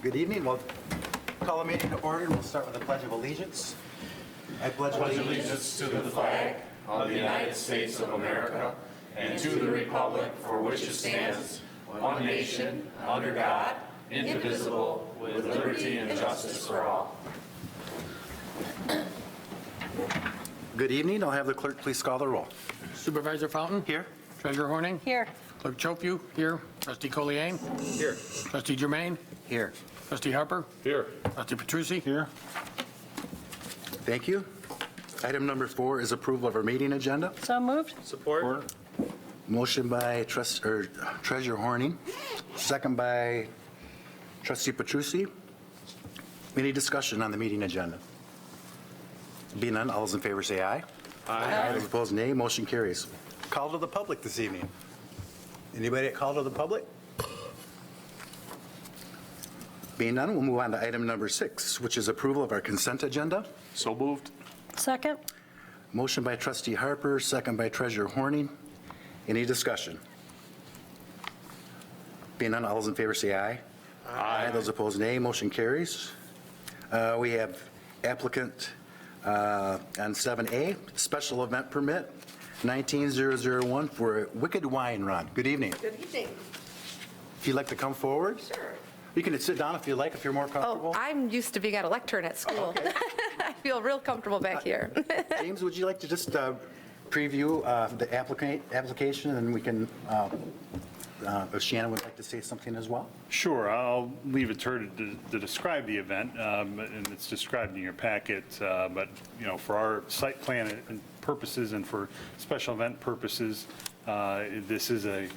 Good evening. We'll call a meeting to order and we'll start with the Pledge of Allegiance. I pledge allegiance to the flag of the United States of America and to the republic for which it stands, one nation, under God, indivisible, with liberty and justice for all. Good evening. I'll have the clerk please call the roll. Supervisor Fountain? Here. Treasurer Horning? Here. Clerk Chopu? Here. Trustee Collier? Here. Trustee Germain? Here. Trustee Harper? Here. Trustee Petrucci? Here. Thank you. Item number 4 is approval of our meeting agenda. So moved. Support. Motion by Treasurer Horning, second by Trustee Petrucci. Any discussion on the meeting agenda? Being none, all those in favor say aye. Aye. Those opposed, nay. Motion carries. Call to the public this evening. Anybody at call to the public? Being none, we'll move on to item number 6, which is approval of our consent agenda. So moved. Second. Motion by Trustee Harper, second by Treasurer Horning. Any discussion? Being none, all those in favor say aye. Aye. Those opposed, nay. Motion carries. We have applicant on 7A, special event permit, 19001 for a Wicked Wine Run. Good evening. Good evening. If you'd like to come forward. Sure. You can sit down if you like, if you're more comfortable. Oh, I'm used to being at a lectern at school. Okay. I feel real comfortable back here. James, would you like to just preview the application, and we can, if Shannon would like to say something as well? Sure, I'll leave it to her to describe the event, and it's described in your packet, but, you know, for our site plan purposes and for special event purposes, this is a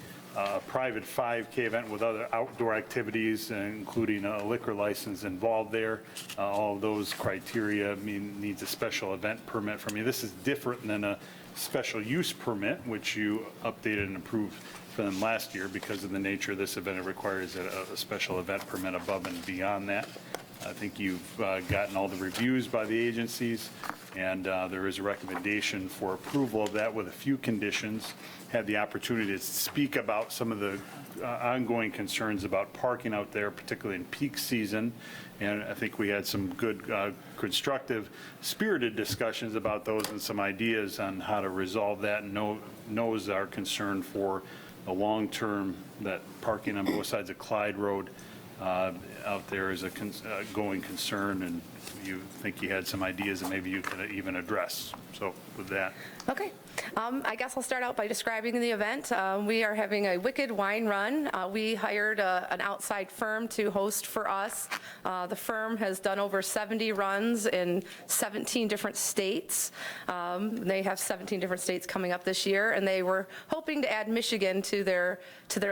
private 5K event with other outdoor activities, including a liquor license involved there. All of those criteria needs a special event permit from you. This is different than a special use permit, which you updated and approved for them last year. Because of the nature of this event, it requires a special event permit above and beyond that. I think you've gotten all the reviews by the agencies, and there is a recommendation for approval of that with a few conditions. Had the opportunity to speak about some of the ongoing concerns about parking out there, particularly in peak season, and I think we had some good, constructive, spirited discussions about those and some ideas on how to resolve that, and knows our concern for the long term, that parking on both sides of Clyde Road out there is a going concern, and you think you had some ideas that maybe you could even address. So with that. Okay. I guess I'll start out by describing the event. We are having a Wicked Wine Run. We hired an outside firm to host for us. The firm has done over 70 runs in 17 different states. They have 17 different states coming up this year, and they were hoping to add Michigan to their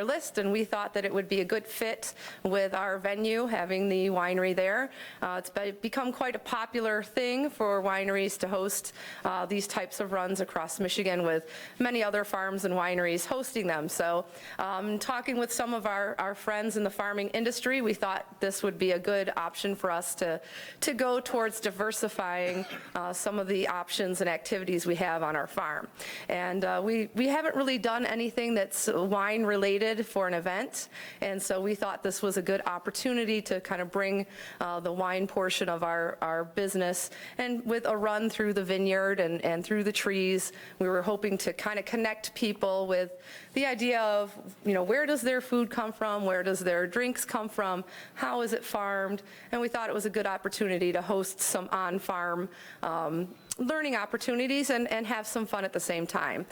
list, and we thought that it would be a good fit with our venue, having the winery there. It's become quite a popular thing for wineries to host these types of runs across Michigan, with many other farms and wineries hosting them. So talking with some of our friends in the farming industry, we thought this would be a good option for us to go towards diversifying some of the options and activities we have on our farm. And we haven't really done anything that's wine related for an event, and so we thought this was a good opportunity to kind of bring the wine portion of our business, and with a run through the vineyard and through the trees. We were hoping to kind of connect people with the idea of, you know, where does their food come from? Where does their drinks come from? How is it farmed? And we thought it was a good opportunity to host some on-farm learning opportunities and have some fun at the same time.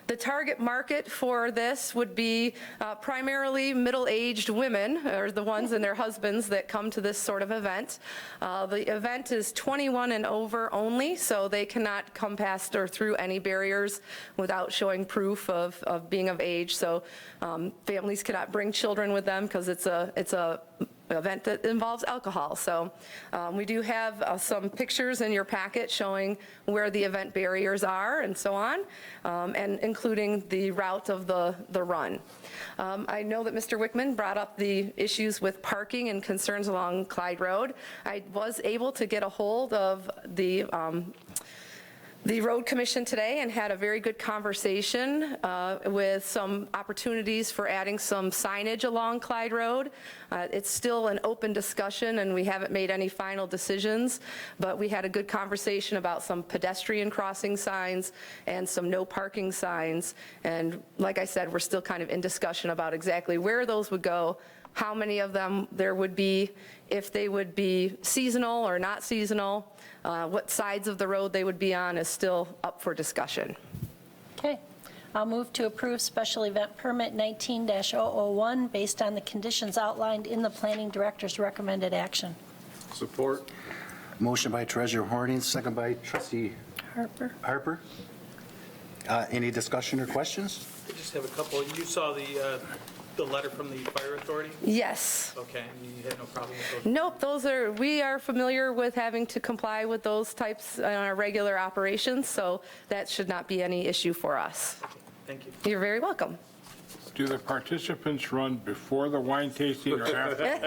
The target market for this would be primarily middle-aged women, or the ones and their husbands that come to this sort of event. The event is 21 and over only, so they cannot come past or through any barriers without showing proof of being of age. So families cannot bring children with them because it's a event that involves alcohol. So we do have some pictures in your packet showing where the event barriers are and so on, and including the route of the run. I know that Mr. Wickman brought up the issues with parking and concerns along Clyde Road. I was able to get a hold of the the road commission today and had a very good conversation with some opportunities for adding some signage along Clyde Road. It's still an open discussion and we haven't made any final decisions, but we had a good conversation about some pedestrian crossing signs and some no parking signs. And like I said, we're still kind of in discussion about exactly where those would go, how many of them there would be, if they would be seasonal or not seasonal, what sides of the road they would be on is still up for discussion. Okay. I'll move to approve special event permit 19-001 based on the conditions outlined in the planning director's recommended action. Support. Motion by Treasurer Horning, second by Trustee Harper. Any discussion or questions? I just have a couple. You saw the letter from the fire authority? Yes. Okay, and you had no problem with those? Nope, we are familiar with having to comply with those types on our regular operations, so that should not be any issue for us. Okay, thank you. You're very welcome. Do the participants run before the wine tasting or after?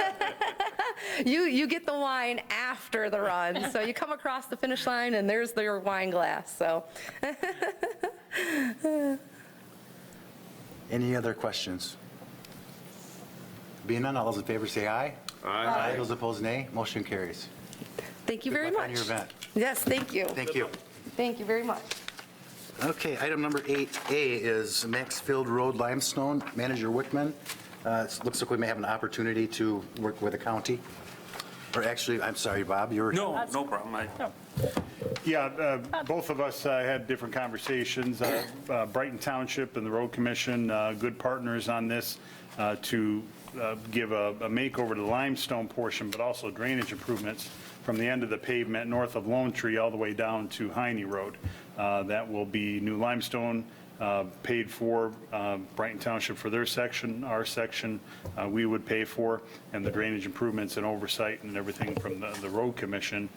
You get the wine after the run, so you come across the finish line and there's your wine glass, so. Any other questions? Being none, all those in favor say aye. Aye. Those opposed, nay. Motion carries. Thank you Good very luck much. on your event. Yes, thank you. Thank you. Thank you very much. Okay, item number 8A is Maxfield Road limestone. Manager Wickman. It looks like we may have an opportunity to work with the county. Or actually, I'm sorry, Bob, you were. No problem. Yeah, both of us had different conversations. Brighton Township and the Road Commission, good partners on this to give a makeover to the limestone portion, but also drainage improvements from the end of the pavement north of Lone Tree all the way down to Heine Road. That will be new limestone paid for, Brighton Township for their section, our section we would pay for, and the drainage improvements and oversight and everything from the Road Commission.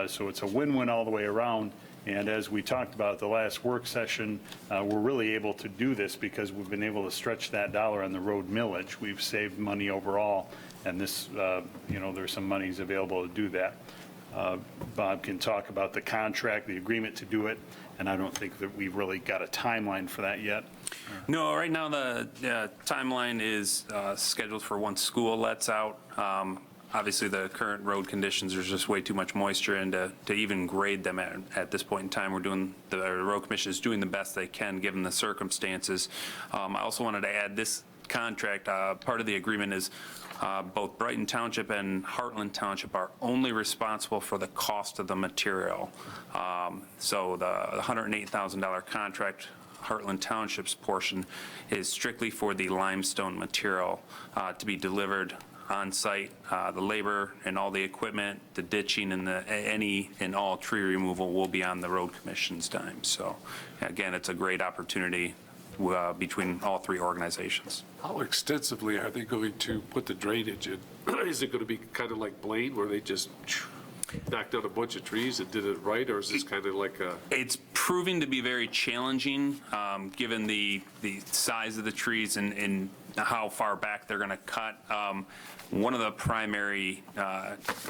So it's a win-win all the way around. And as we talked about at the last work session, we're really able to do this because we've been able to stretch that dollar on the road millage. We've saved money overall, and this, there's some monies available to do that. Bob can talk about the contract, the agreement to do it, and I don't think that we've really got a timeline for that yet. No, right now the timeline is scheduled for once school lets out. Obviously, the current road conditions, there's just way too much moisture, and to even grade them at this point in time, the road commission is doing the best they can given the circumstances. I also wanted to add this contract, part of the agreement is both Brighton Township and Hartland Township are only responsible for the cost of the material. So the $108,000 contract, Hartland Township's portion, is strictly for the limestone material to be delivered on site. The labor and all the equipment, the ditching and any and all tree removal will be on the road commission's dime. So again, it's a great opportunity between all three organizations. How extensively are they going to put the drainage in? Is it going to be kind of like Blaine, where they just knocked out a bunch of trees and did it right, or is this kind of like a... It's proving to be very challenging, given the size of the trees and how far back they're going to cut. One of the primary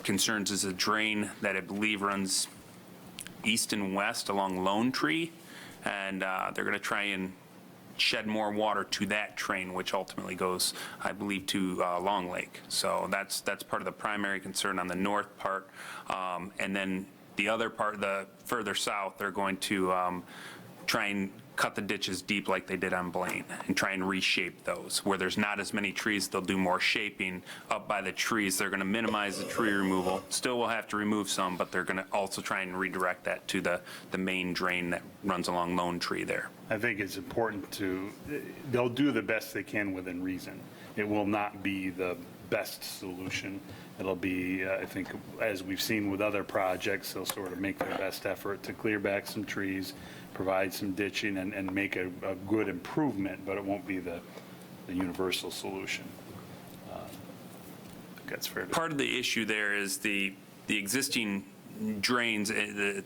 concerns is a drain that I believe runs east and west along Lone Tree, and they're going to try and shed more water to that drain, which ultimately goes, I believe, to Long Lake. So that's part of the primary concern on the north part. And then the other part, the further south, they're going to try and cut the ditches deep like they did on Blaine and try and reshape those. Where there's not as many trees, they'll do more shaping up by the trees. They're going to minimize the tree removal. Still will have to remove some, but they're going to also try and redirect that to the main drain that runs along Lone Tree there. I think it's important they'll do the best they can within reason. It will not be the best solution. It'll be, I think, as we've seen with other projects, they'll sort of make their best effort to clear back some trees, provide some ditching, and make a good improvement, but it won't be the universal solution. I think that's fair to say. Part of the issue there is the existing drains, the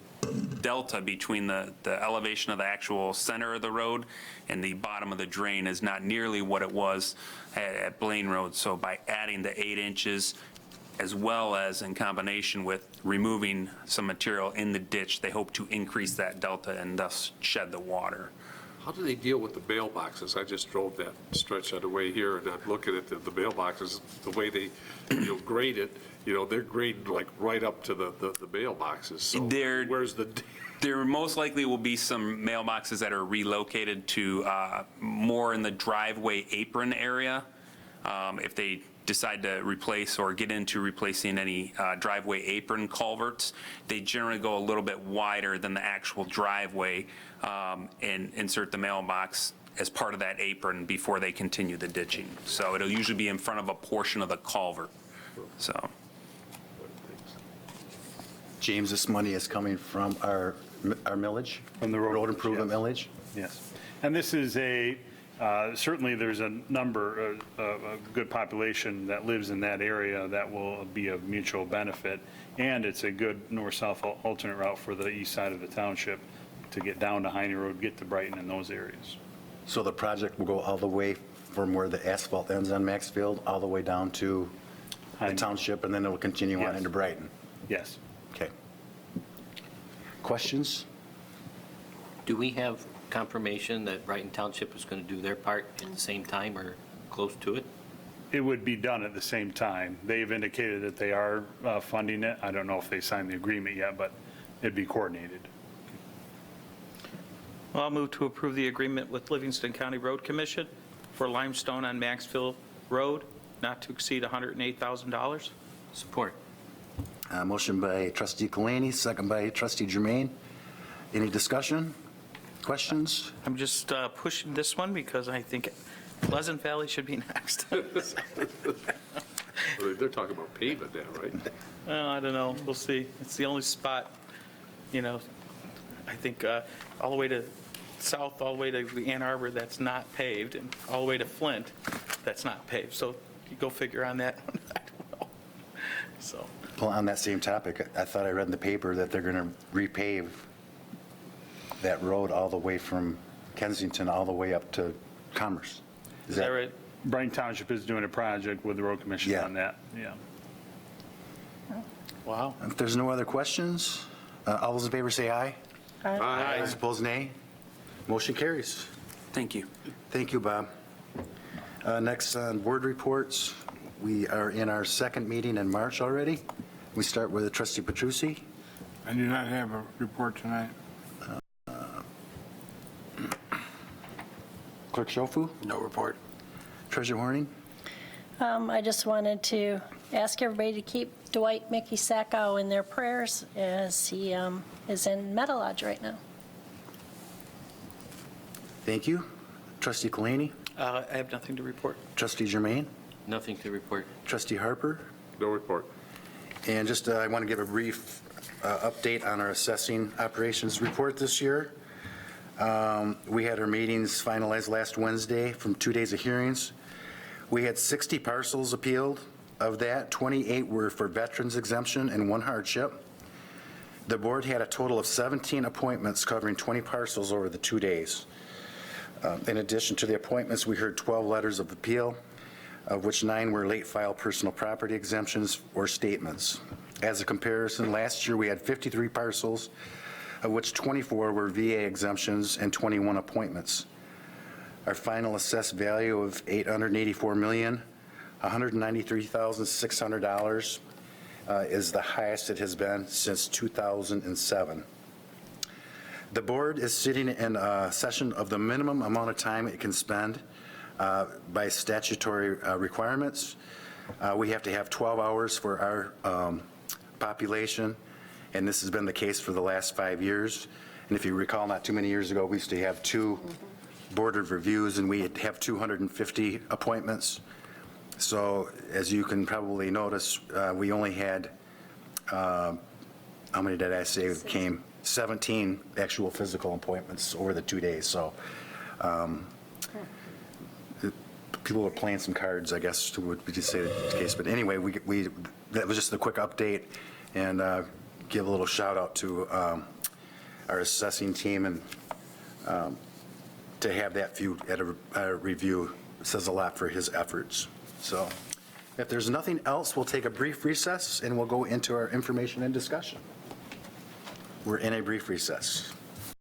delta between the elevation of the actual center of the road and the bottom of the drain is not nearly what it was at Blaine Road. So by adding the 8 inches as well as in combination with removing some material in the ditch, they hope to increase that delta and thus shed the water. How do they deal with the mailboxes? I just drove that stretch on the way here, and I'm looking at the mailboxes, the way they, grade it, they're grading like right up to the mailboxes. So where's the? There most likely will be some mailboxes that are relocated to more in the driveway apron area. If they decide to replace or get into replacing any driveway apron culverts, they generally go a little bit wider than the actual driveway and insert the mailbox as part of that apron before they continue the ditching. So it'll usually be in front of a portion of the culvert. So. James, this money is coming from our millage? From the road improvement millage? Yes. And this is certainly there's a number, a good population that lives in that area that will be of mutual benefit. And it's a good north-south alternate route for the east side of the township to get down to Heine Road, get to Brighton and those areas. So the project will go all the way from where the asphalt ends on Maxfield, all the way down to the Heine. township, and then it will continue on Yes. into Brighton? Yes. Okay. Questions? Do we have confirmation that Brighton Township is going to do their part in the same time or close to it? It would be done at the same time. They've indicated that they are funding it. I don't know if they signed the agreement yet, but it'd be coordinated. Well, I'll move to approve the agreement with Livingston County Road Commission for limestone on Maxfield Road, not to exceed $108,000. Support. Motion by trustee Kalani, second by trustee Jermaine. Any discussion? Questions? I'm just pushing this one because I think Pleasant Valley should be next. They're talking about pavement now, right? Well, I don't know. We'll see. It's the only spot, I think all the way to south, all the way to Ann Arbor, that's not paved, and all the way to Flint, that's not paved. So you go figure on that one. I don't know. So. Well, on that same topic, I thought I read in the paper that they're going to repave that road all the way from Kensington all the way up to Commerce. Is that right? Brighton Township is doing a project with the road commission Yeah. on that. Yeah. Wow. If there's no other questions, all those in favor say aye. Aye. Those opposed, nay. Motion carries. Thank you. Thank you, Bob. Next on board reports, we are in our second meeting in March already. We start with trustee Petrucci. I do not have a report tonight. Clerk Schofu. No report. Treasurer Horning. I just wanted to ask everybody to keep Dwight Mickey Sacco in their prayers as he is in Meadow Lodge right now. Thank you. Trustee Kalani. I have nothing to report. Trustee Jermaine. Nothing to report. Trustee Harper. No report. And just, I want to give a brief update on our assessing operations report this year. We had our meetings finalized last Wednesday from 2 days of hearings. We had 60 parcels appealed. Of that, 28 were for veterans exemption and 1 hardship. The board had a total of 17 appointments covering 20 parcels over the 2 days. In addition to the appointments, we heard 12 letters of appeal, of which 9 were late file personal property exemptions or statements. As a comparison, last year we had 53 parcels, of which 24 were VA exemptions and 21 appointments. Our final assessed value of $884,193,600 is the highest it has been since 2007. The board is sitting in a session of the minimum amount of time it can spend by statutory requirements. We have to have 12 hours for our population, and this has been the case for the last 5 years. And if you recall, not too many years ago, we used to have 2 board of reviews, and we have 250 appointments. So as you can probably notice, we only had, how many did I say came? 17 actual physical appointments over the 2 days. So people are playing some cards, I guess, would just say the case. But anyway, that was just a quick update, and give a little shout out to our assessing team, and to have that few at a review says a lot for his efforts. So If there's nothing else, we'll take a brief recess and we'll go into our information and discussion. We're in a brief recess.